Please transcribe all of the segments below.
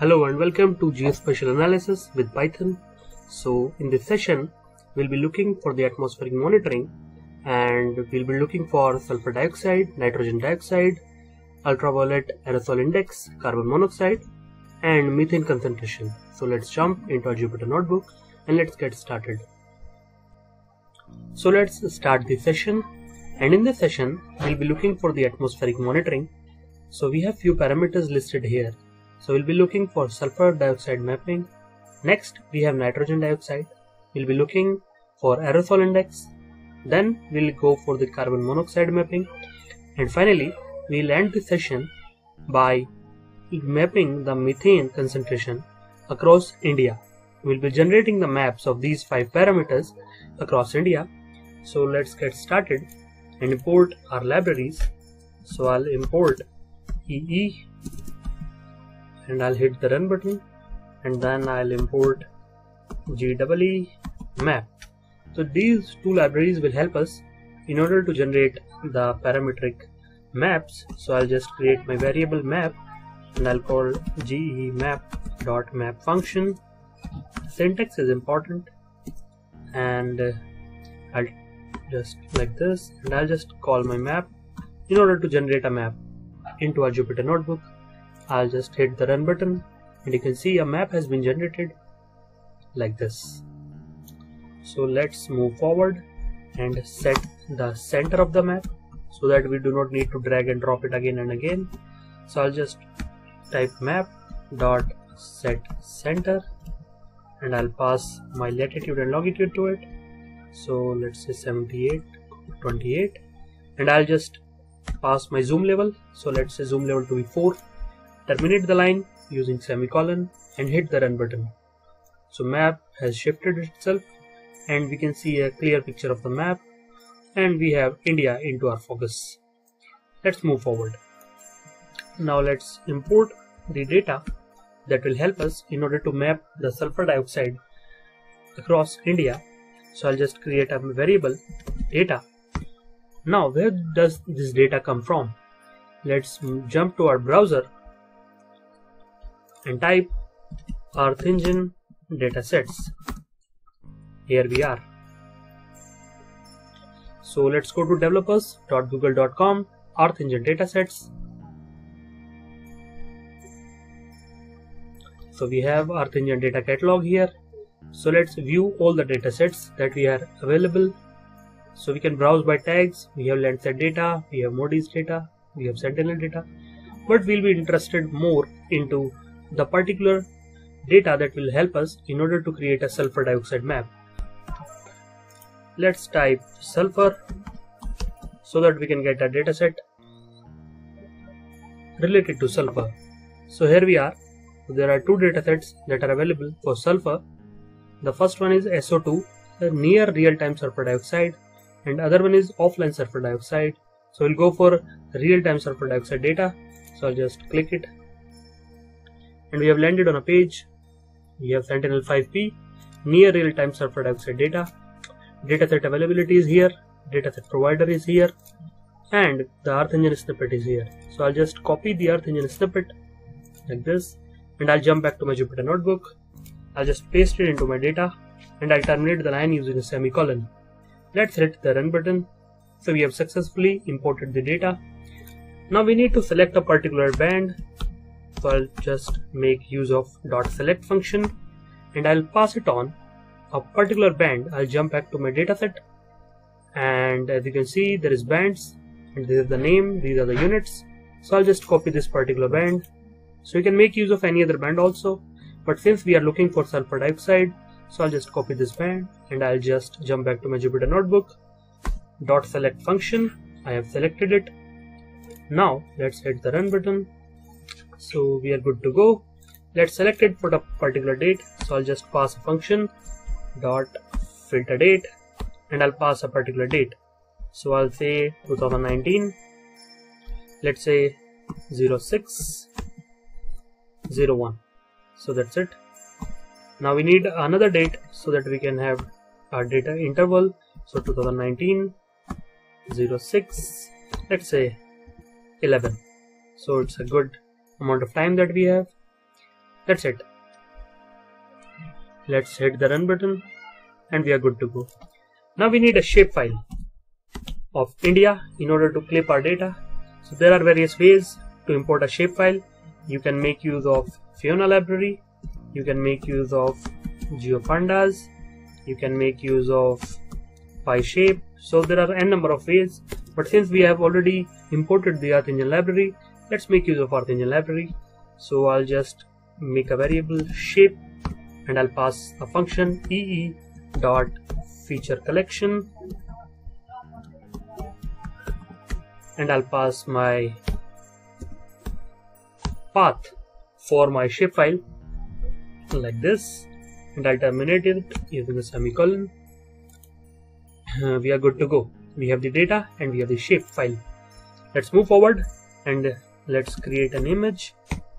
Hello and welcome to Geospatial Analysis with Python. So in this session we'll be looking for the atmospheric monitoring, and we'll be looking for sulfur dioxide, nitrogen dioxide, ultraviolet aerosol index, carbon monoxide and methane concentration. So let's jump into our Jupyter notebook and let's get started. So let's start the session, and in this session we'll be looking for the atmospheric monitoring. So we have few parameters listed here. So we'll be looking for sulfur dioxide mapping. Next we have nitrogen dioxide. We'll be looking for aerosol index. Then we'll go for the carbon monoxide mapping. And finally we'll end the session by mapping the methane concentration across India. We'll be generating the maps of these 5 parameters across India. So let's get started and import our libraries. So I'll import EE and I'll hit the run button, and then I'll import GEE map. So these two libraries will help us in order to generate the parametric maps. So I'll just create my variable map and I'll call GEE map.map function. Syntax is important, and I'll just like this, and I'll just call my map in order to generate a map into our Jupyter notebook. I'll just hit the run button and you can see a map has been generated like this. So let's move forward and set the center of the map so that we do not need to drag and drop it again and again. So I'll just type map dot set center and I'll pass my latitude and longitude to it. So let's say 78, 28, and I'll just pass my zoom level. So let's say zoom level to be 4. Terminate the line using semicolon and hit the run button. So map has shifted itself and we can see a clear picture of the map, and we have India into our focus. Let's move forward. Now let's import the data that will help us in order to map the sulfur dioxide across India. So I'll just create a variable data. Now where does this data come from? Let's jump to our browser and type Earth Engine datasets. Here we are. So let's go to developers.google.com, Earth Engine datasets. So we have Earth Engine data catalog here. So let's view all the datasets that we are available. So we can browse by tags. We have Landsat data, we have Moody's data, we have Sentinel data, but we'll be interested more into the particular data that will help us in order to create a sulfur dioxide map. Let's type sulfur so that we can get a dataset related to sulfur. So here we are. There are 2 datasets that are available for sulfur. The first one is SO2, near real-time sulfur dioxide, and other one is offline sulfur dioxide. So we'll go for real-time sulfur dioxide data. So I'll just click it, and we have landed on a page. We have Sentinel-5P, near real-time sulfur dioxide data. Dataset availability is here, dataset provider is here, and the Earth Engine snippet is here. So I'll just copy the Earth Engine snippet like this, and I'll jump back to my Jupyter notebook. I'll just paste it into my data, and I'll terminate the line using a semicolon. Let's hit the run button. So we have successfully imported the data. Now we need to select a particular band. So I'll just make use of .select function and I'll pass it on a particular band. I'll jump back to my dataset, and as you can see there is bands, and this is the name, these are the units. So I'll just copy this particular band. So you can make use of any other band also, but since we are looking for sulfur dioxide, so I'll just copy this band and I'll just jump back to my Jupyter notebook. .select function, I have selected it. Now let's hit the run button. So we are good to go. Let's select it for the particular date. So I'll just pass a function .filter date and I'll pass a particular date. So I'll say 2019. Let's say 06/01. So that's it. Now we need another date so that we can have our data interval. So 2019 06, let's say 11. So it's a good amount of time that we have. That's it. Let's hit the run button and we are good to go. Now we need a shapefile of India in order to clip our data. So there are various ways to import a shapefile. You can make use of Fiona library, you can make use of GeoPandas, you can make use of PyShape. So there are n number of ways, but since we have already imported the Earth Engine library, let's make use of Earth Engine library. So I'll just make a variable shape and I'll pass a function ee.featureCollection and I'll pass my path for my shapefile like this, and I'll terminate it using a semicolon. We are good to go. We have the data and we have the shapefile. Let's move forward and let's create an image,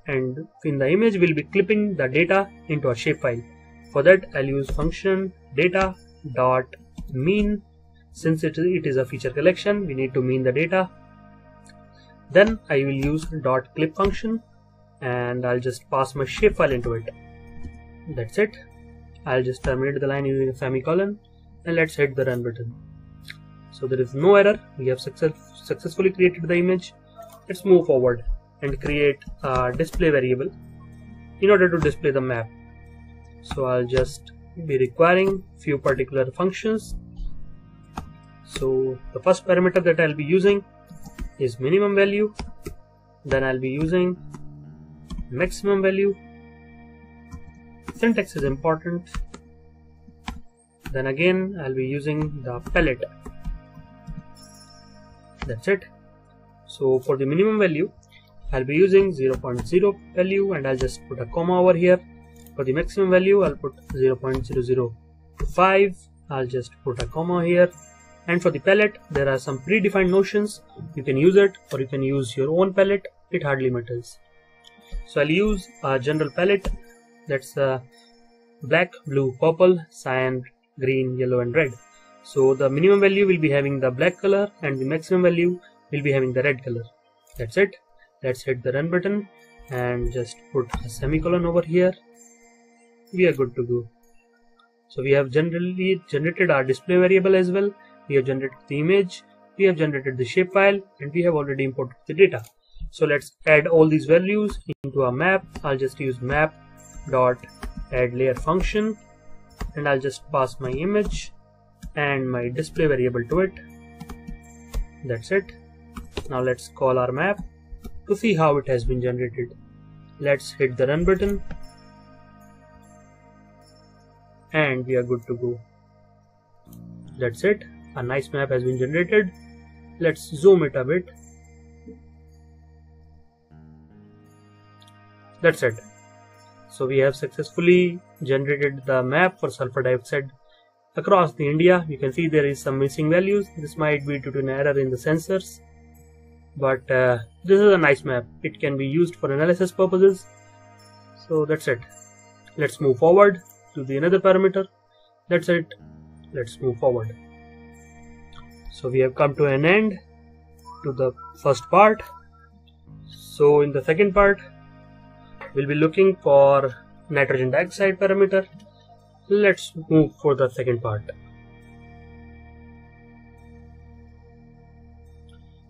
and in the image we'll be clipping the data into a shapefile. For that I'll use function data.mean. Since it is a feature collection, we need to mean the data. Then I will use .clip function and I'll just pass my shapefile into it. That's it. I'll just terminate the line using a semicolon and let's hit the run button. So there is no error. We have successfully created the image. Let's move forward and create a display variable in order to display the map. So I'll just be requiring few particular functions. So the first parameter that I'll be using is minimum value, then I'll be using maximum value. Syntax is important. Then again I'll be using the palette. That's it. So for the minimum value I'll be using 0.0 value and I'll just put a comma over here. For the maximum value I'll put 0.005. I'll just put a comma here. And for the palette there are some predefined notions. You can use it or you can use your own palette. It hardly matters. So I'll use a general palette that's black, blue, purple, cyan, green, yellow and red. So the minimum value will be having the black color and the maximum value will be having the red color. That's it. Let's hit the run button and just put a semicolon over here. We are good to go. So we have generally generated our display variable as well. We have generated the image, we have generated the shapefile, and we have already imported the data. So let's add all these values into a map. I'll just use map.addLayer function and I'll just pass my image and my display variable to it. That's it. Now let's call our map to see how it has been generated. Let's hit the run button and we are good to go. That's it. A nice map has been generated. Let's zoom it a bit. That's it. So we have successfully generated the map for sulfur dioxide across the India. You can see there is some missing values. This might be due to an error in the sensors, but this is a nice map. It can be used for analysis purposes. So that's it. Let's move forward to the another parameter. That's it. Let's move forward. So we have come to an end to the first part. So in the second part we'll be looking for nitrogen dioxide parameter. Let's move for the second part.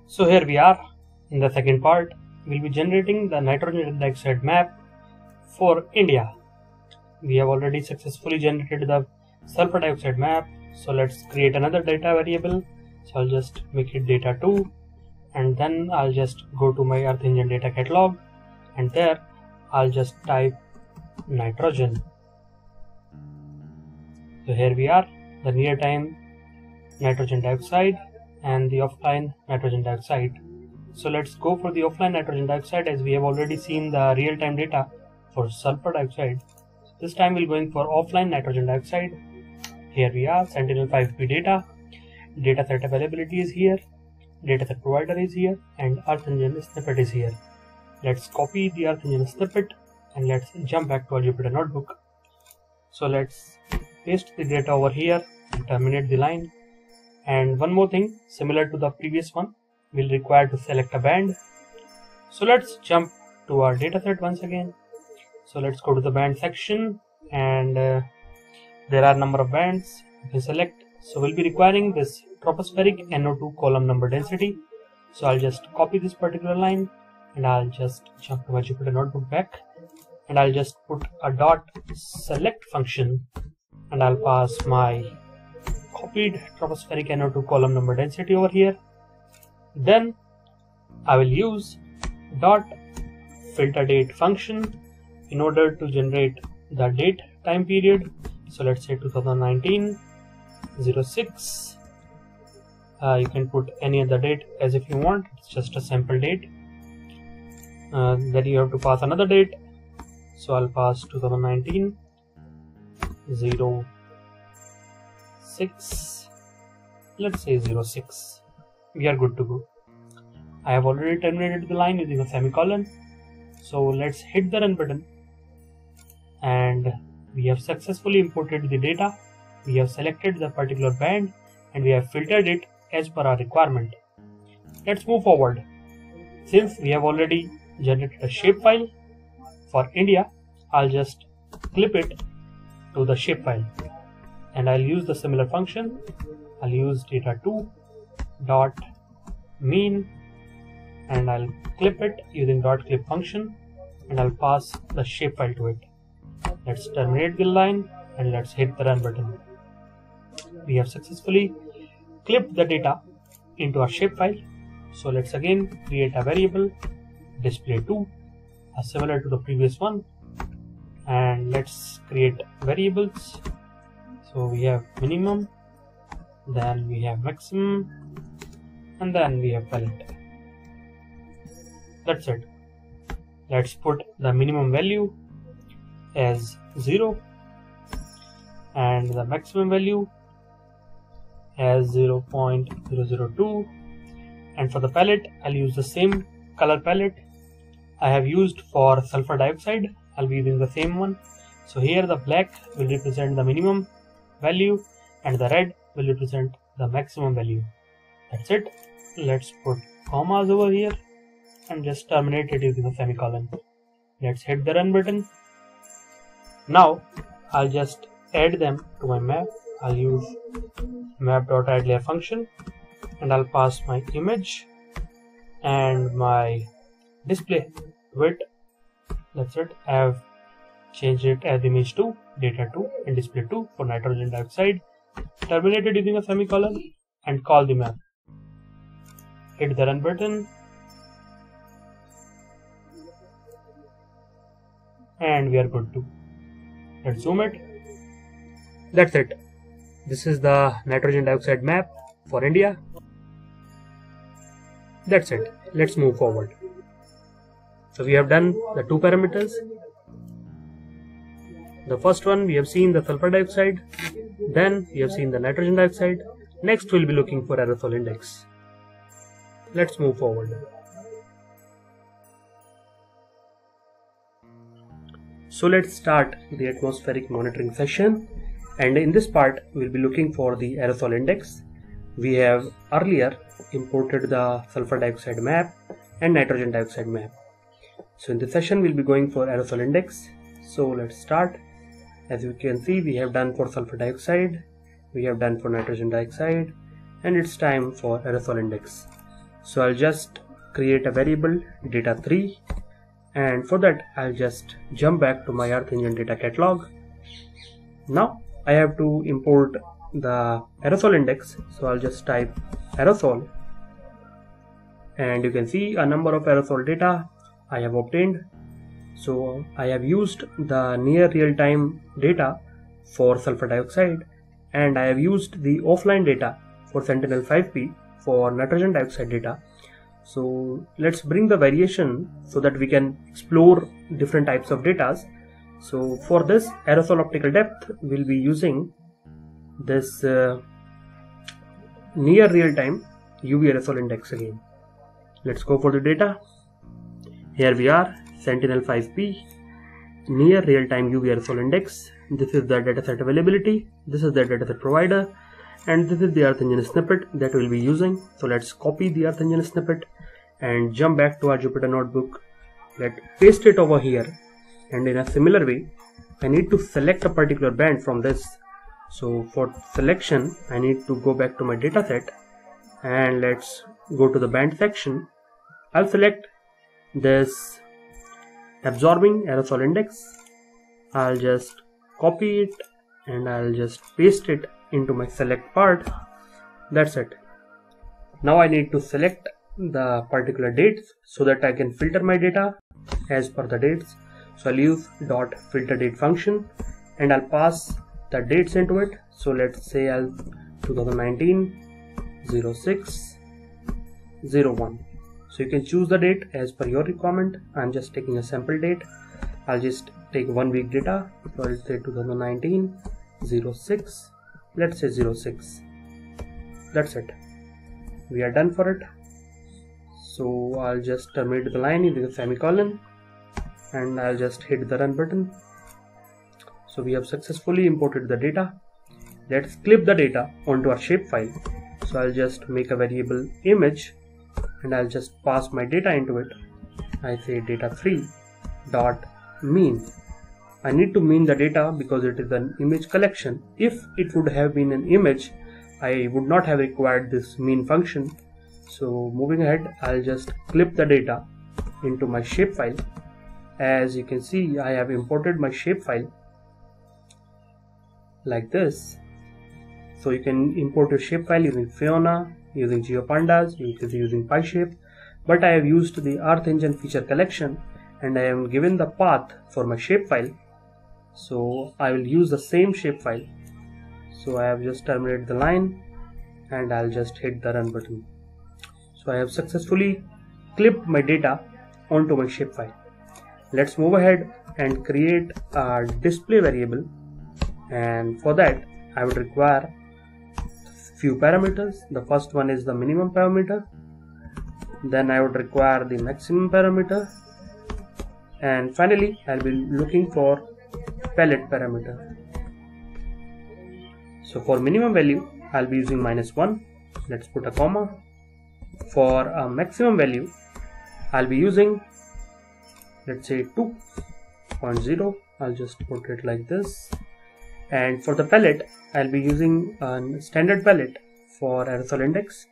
So here we are in the second part. We'll be generating the nitrogen dioxide map for India. We have already successfully generated the sulfur dioxide map. So let's create another data variable. So I'll just make it data2 and then I'll just go to my Earth Engine data catalog and there I'll just type nitrogen. So here we are, the near time nitrogen dioxide and the offline nitrogen dioxide. So let's go for the offline nitrogen dioxide, as we have already seen the real-time data for sulfur dioxide. So this time we're going for offline nitrogen dioxide. Here we are, Sentinel-5P data. Dataset availability is here, dataset provider is here, and Earth Engine snippet is here. Let's copy the Earth Engine snippet and let's jump back to our Jupyter notebook. So let's paste the data over here and terminate the line. And one more thing, similar to the previous one, we'll require to select a band. So let's jump to our dataset once again. So let's go to the band section, and there are number of bands. We select. So we'll be requiring this tropospheric NO2 column number density. So I'll just copy this particular line, and I'll just jump to my Jupyter Notebook back, and I'll just put a dot select function, and I'll pass my copied tropospheric NO2 column number density over here. Then I will use dot filter date function in order to generate the date time period. So let's say 2019 06. You can put any other date as if you want. It's just a sample date. Then you have to pass another date. So I'll pass 2019 06. Let's say 06. We are good to go. I have already terminated the line using a semicolon. So let's hit the run button, and we have successfully imported the data. We have selected the particular band, and we have filtered it as per our requirement. Let's move forward. Since we have already generated a shapefile for India, I'll just clip it to the shapefile, and I'll use the similar function. I'll use data2 dot mean, and I'll clip it using dot clip function, and I'll pass the shapefile to it. Let's terminate the line, and let's hit the run button. We have successfully clipped the data into our shapefile. So let's again create a variable display2, similar to the previous one, and let's create variables. So we have minimum, then we have maximum, and then we have palette. That's it. Let's put the minimum value as 0 and the maximum value as 0.002, and for the palette I'll use the same color palette I have used for sulfur dioxide. I'll be using the same one. So here the black will represent the minimum value and the red will represent the maximum value. That's it. Let's put commas over here and just terminate it using a semicolon. Let's hit the run button. Now I'll just add them to my map. I'll use map.addLayer function, and I'll pass my image and my display width. That's it. I have changed it as image2, data2, and display2 for nitrogen dioxide. Terminated using a semicolon and call the map. Hit the run button, and we are good to. Let's zoom it. That's it. This is the nitrogen dioxide map for India. That's it. Let's move forward. So we have done the two parameters. The first one we have seen the sulfur dioxide, then we have seen the nitrogen dioxide. Next we'll be looking for aerosol index. Let's move forward. So let's start the atmospheric monitoring session, and in this part we'll be looking for the aerosol index. We have earlier imported the sulfur dioxide map and nitrogen dioxide map. So in this session we'll be going for aerosol index. So let's start. As you can see, we have done for sulfur dioxide, we have done for nitrogen dioxide, and it's time for aerosol index. So I'll just create a variable data3, and for that I'll just jump back to my Earth Engine data catalog. Now I have to import the aerosol index, so I'll just type aerosol, and you can see a number of aerosol data I have obtained. So I have used the near real-time data for sulfur dioxide, and I have used the offline data for Sentinel-5P for nitrogen dioxide data. So let's bring the variation so that we can explore different types of data. So for this aerosol optical depth, we'll be using this near real-time UV aerosol index again. Let's go for the data. Here we are, Sentinel-5P, near real-time UV aerosol index. This is the dataset availability, this is the dataset provider, and this is the Earth Engine snippet that we'll be using. So let's copy the Earth Engine snippet and jump back to our Jupyter Notebook. Let's paste it over here And in a similar way, I need to select a particular band from this. So for selection, I need to go back to my dataset and let's go to the band section. I'll select this absorbing aerosol index. I'll just copy it and I'll just paste it into my select part. That's it. Now I need to select the particular dates so that I can filter my data as per the dates. So I'll use .filterDate function and I'll pass the dates into it. So let's say I'll 2019 06 01. So you can choose the date as per your requirement. I'm just taking a sample date. I'll just take 1 week data. So I'll say 2019 06. Let's say 06. That's it. We are done for it. So I'll just terminate the line using a semicolon and I'll just hit the run button. So we have successfully imported the data. Let's clip the data onto our shapefile. So I'll just make a variable image and I'll just pass my data into it. I say data3 dot mean. I need to mean the data because it is an image collection. If it would have been an image, I would not have required this mean function. So moving ahead, I'll just clip the data into my shapefile. As you can see, I have imported my shapefile like this. So you can import your shapefile using Fiona, using GeoPandas, using PyShape, but I have used the Earth Engine feature collection and I have given the path for my shapefile. So I will use the same shapefile. So I have just terminated the line and I'll just hit the run button. So I have successfully clipped my data onto my shapefile. Let's move ahead and create a display variable, and for that I would require few parameters. The first one is the minimum parameter, then I would require the maximum parameter, and finally I'll be looking for palette parameter. So for minimum value I'll be using -1. Let's put a comma. For a maximum value I'll be using, let's say 2.0. I'll just put it like this. And for the palette I'll be using a standard palette for aerosol index.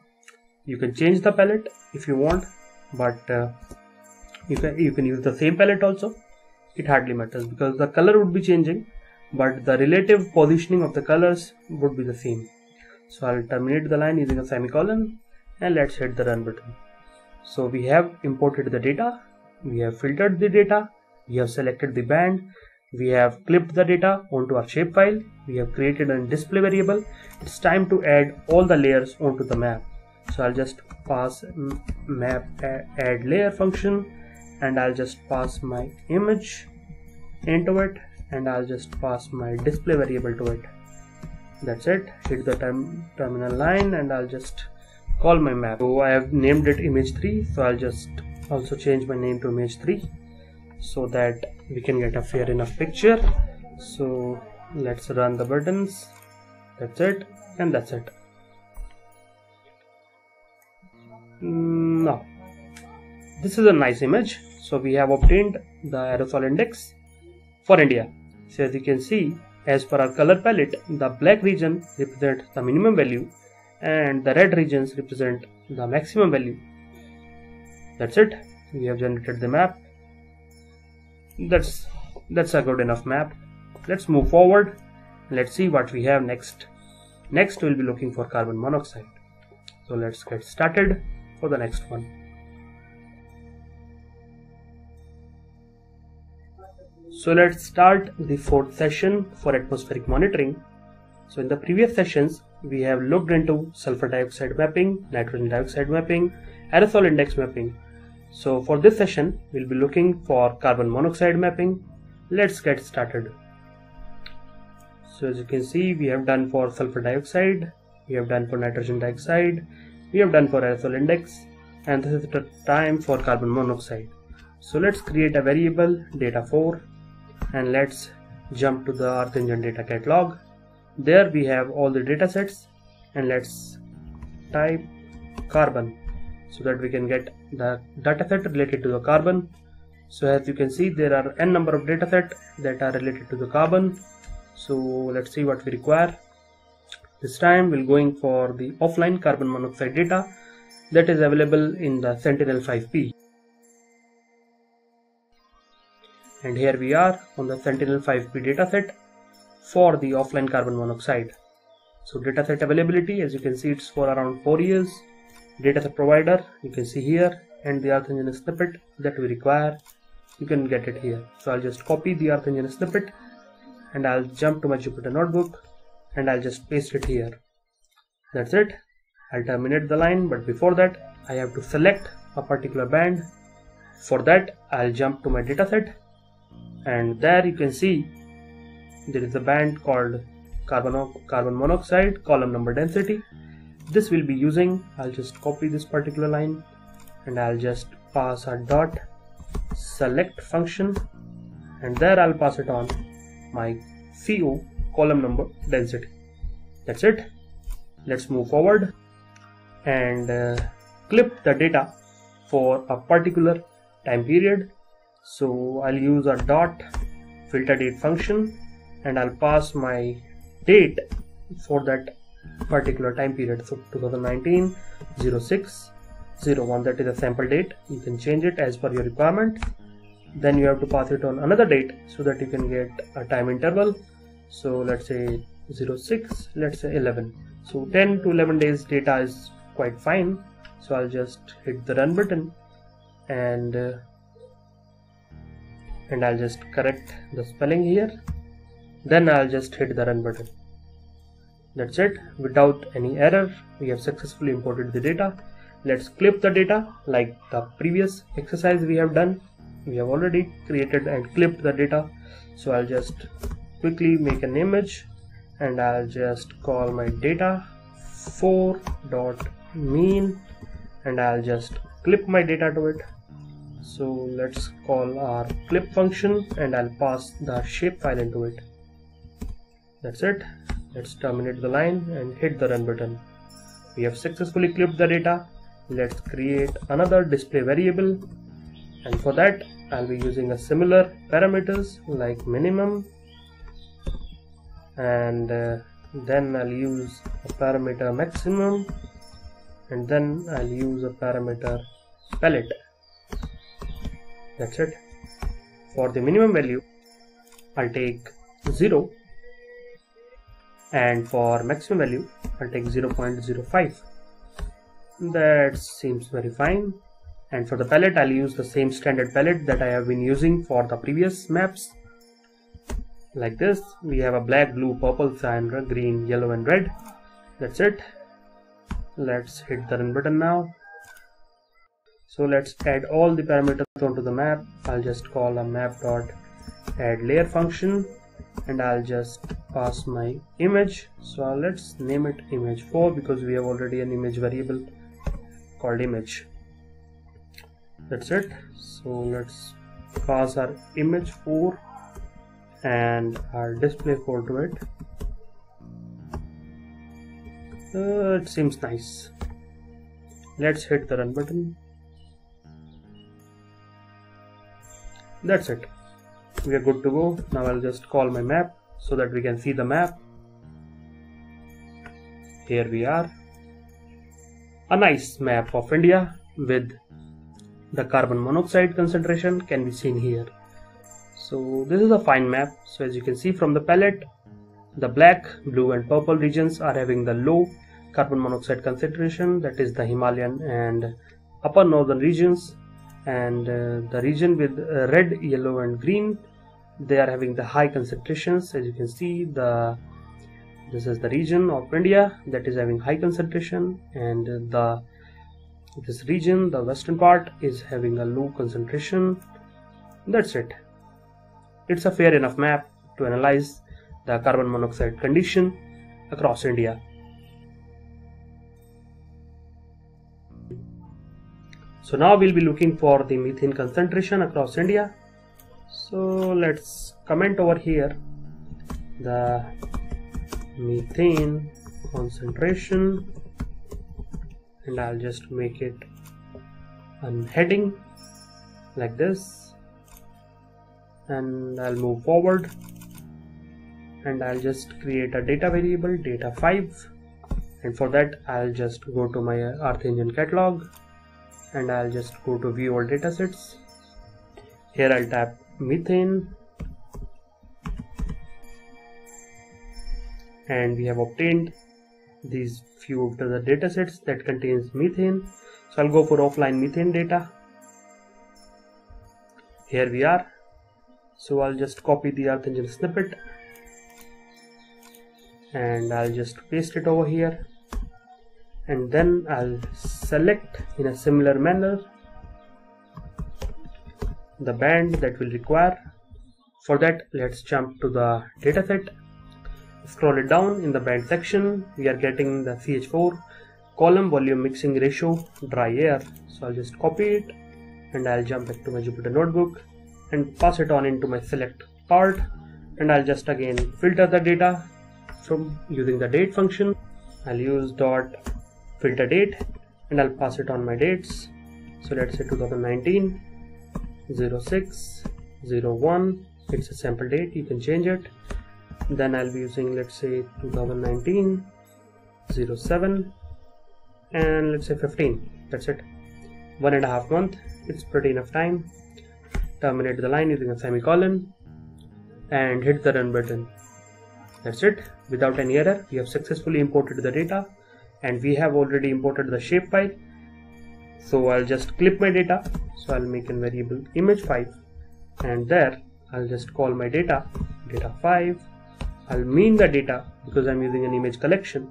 You can change the palette if you want, but you can use the same palette also. It hardly matters because the color would be changing, but the relative positioning of the colors would be the same. So I'll terminate the line using a semicolon and let's hit the run button. So we have imported the data, we have filtered the data, we have selected the band, we have clipped the data onto our shapefile, we have created a display variable. It's time to add all the layers onto the map. So I'll just pass map add layer function and I'll just pass my image into it and I'll just pass my display variable to it. That's it. Hit the terminal line and I'll just call my map. So I have named it image3, so I'll just also change my name to image3 so that we can get a fair enough picture. So let's run the buttons. That's it, and that's it. Now this is a nice image. So we have obtained the aerosol index for India. So as you can see, as per our color palette, the black region represents the minimum value and the red regions represent the maximum value. That's it. We have generated the map. That's a good enough map. Let's move forward. Let's see what we have next. Next we'll be looking for carbon monoxide. So let's get started for the next one. So let's start the fourth session for atmospheric monitoring. So in the previous sessions we have looked into sulfur dioxide mapping, nitrogen dioxide mapping, aerosol index mapping. So for this session we'll be looking for carbon monoxide mapping. Let's get started. So as you can see, we have done for sulfur dioxide, we have done for nitrogen dioxide, we have done for aerosol index, and this is the time for carbon monoxide. So let's create a variable data4 and let's jump to the Earth Engine data catalog. There we have all the data sets, and let's type carbon so that we can get the data set related to the carbon. So as you can see, there are n number of data sets that are related to the carbon. So let's see what we require. This time we're going for the offline carbon monoxide data that is available in the Sentinel-5P. And here we are on the Sentinel-5P dataset for the offline carbon monoxide. So dataset availability, as you can see, it's for around 4 years. Dataset provider, you can see here, and the Earth Engine snippet that we require, you can get it here. So I'll just copy the Earth Engine snippet and I'll jump to my Jupyter notebook and I'll just paste it here. That's it. I'll terminate the line, but before that I have to select a particular band. For that I'll jump to my dataset, and there you can see there is a band called carbon monoxide column number density. This will be using, I'll just copy this particular line and I'll just pass a dot select function, and there I'll pass it on my CO column number density. That's it. Let's move forward and clip the data for a particular time period. So I'll use a dot filter date function and I'll pass my date for that particular time period. So 2019 06 01, that is a sample date. You can change it as per your requirement. Then you have to pass it on another date so that you can get a time interval. So let's say 06, let's say 11. So 10 to 11 days data is quite fine. So I'll just hit the run button and I'll just correct the spelling here. Then I'll just hit the run button. That's it. Without any error, we have successfully imported the data. Let's clip the data like the previous exercise we have done. We have already created and clipped the data. So I'll just quickly make an image and I'll just call my data 4.mean and I'll just clip my data to it. So let's call our clip function and I'll pass the shapefile into it. That's it. Let's terminate the line and hit the run button. We have successfully clipped the data. Let's create another display variable, and for that I'll be using a similar parameters like minimum, and then I'll use a parameter maximum, and then I'll use a parameter palette. That's it. For the minimum value I'll take 0, and for maximum value I'll take 0.05. That seems very fine. And for the palette I'll use the same standard palette that I have been using for the previous maps. Like this, we have a black, blue, purple, cyan, green, yellow and red. That's it. Let's hit the run button now. So let's add all the parameters onto the map. I'll just call a map.addLayer function and I'll just pass my image. So let's name it image4 because we have already an image variable called image. That's it. So let's pass our image4 and our display4 to it. It seems nice. Let's hit the run button. That's it. We are good to go. Now I'll just call my map so that we can see the map. Here we are. A nice map of India with the carbon monoxide concentration can be seen here. So this is a fine map. So as you can see from the palette, the black, blue and purple regions are having the low carbon monoxide concentration, that is the Himalayan and upper northern regions, and the region with red, yellow and green, they are having the high concentrations. As you can see, this is the region of India that is having high concentration, and this region, the western part, is having a low concentration. That's it. It's a fair enough map to analyze the carbon monoxide condition across India. So now we'll be looking for the methane concentration across India. So let's comment over here the methane concentration, and I'll just make it a heading like this. and I'll move forward, and I'll just create a data variable data5, and for that I'll just go to my Earth Engine catalog, and I'll just go to view all datasets. Here I'll tap methane, and we have obtained these few of the datasets that contains methane. So I'll go for offline methane data. Here we are. So I'll just copy the Earth Engine snippet, and I'll just paste it over here, and then I'll select in a similar manner the band that will require. For that, let's jump to the dataset, scroll it down. In the band section we are getting the CH4 column volume mixing ratio dry air. So I'll just copy it, and I'll jump back to my Jupyter notebook and pass it on into my select part, and I'll just again filter the data from using the date function. I'll use dot filter date, and I'll pass it on my dates. So let's say 2019 06 01. It's a sample date, you can change it. Then I'll be using, let's say 2019 07, and let's say 15. That's it. 1.5 months. It's pretty enough time. Terminate the line using a semicolon and hit the run button. That's it. Without any error, we have successfully imported the data, and we have already imported the shapefile. So I'll just clip my data. So I'll make a variable image5, and there I'll just call my data5. I'll mean the data because I'm using an image collection,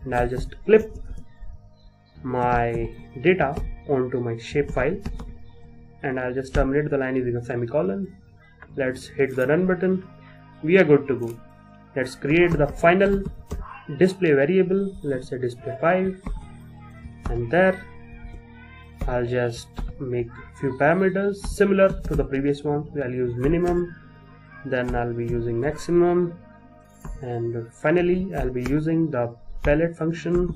and I'll just clip my data onto my shapefile, and I'll just terminate the line using a semicolon. Let's hit the run button. We are good to go. Let's create the final display variable. Let's say display5, and there I'll just make few parameters similar to the previous one. I'll use minimum, then I'll be using maximum, and finally I'll be using the palette function.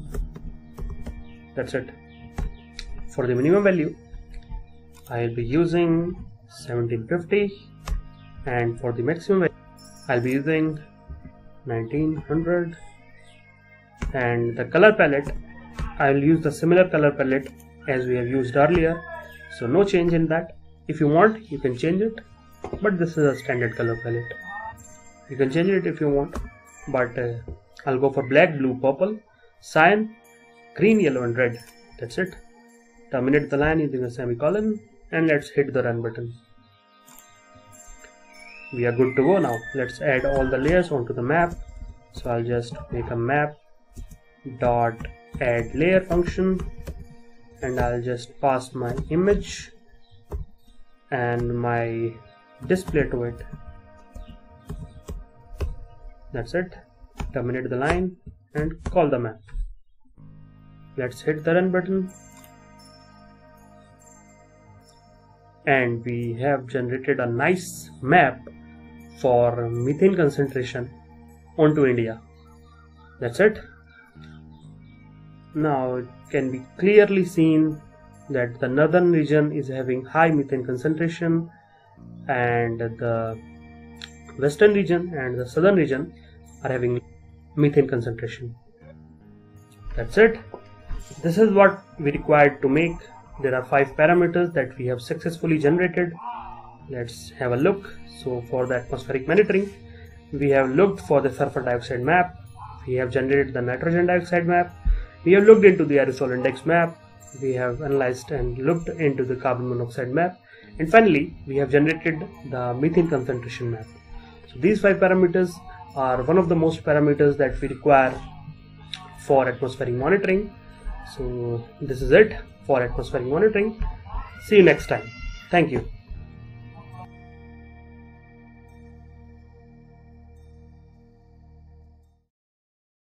That's it. For the minimum value, I'll be using 1750, and for the maximum value, I'll be using 1900. And the color palette, I'll use the similar color palette as we have used earlier, so no change in that. If you want, you can change it, but this is a standard color palette. You can change it if you want, but I'll go for black, blue, purple, cyan, green, yellow, and red. That's it. Terminate the line using a semicolon, and let's hit the run button. We are good to go now. Let's add all the layers onto the map. So I'll just make a map dot add layer function, and I'll just pass my image and my display to it. That's it. Terminate the line and call the map. Let's hit the run button, and we have generated a nice map for methane concentration onto India. That's it. Now it can be clearly seen that the northern region is having high methane concentration, and the western region and the southern region are having methane concentration. That's it. This is what we required to make. There are 5 parameters that we have successfully generated. Let's have a look. So for the atmospheric monitoring, we have looked for the sulfur dioxide map, we have generated the nitrogen dioxide map, we have looked into the aerosol index map, we have analyzed and looked into the carbon monoxide map, and finally we have generated the methane concentration map. So these 5 parameters are one of the most parameters that we require for atmospheric monitoring. So this is it for atmospheric monitoring. See you next time. Thank you.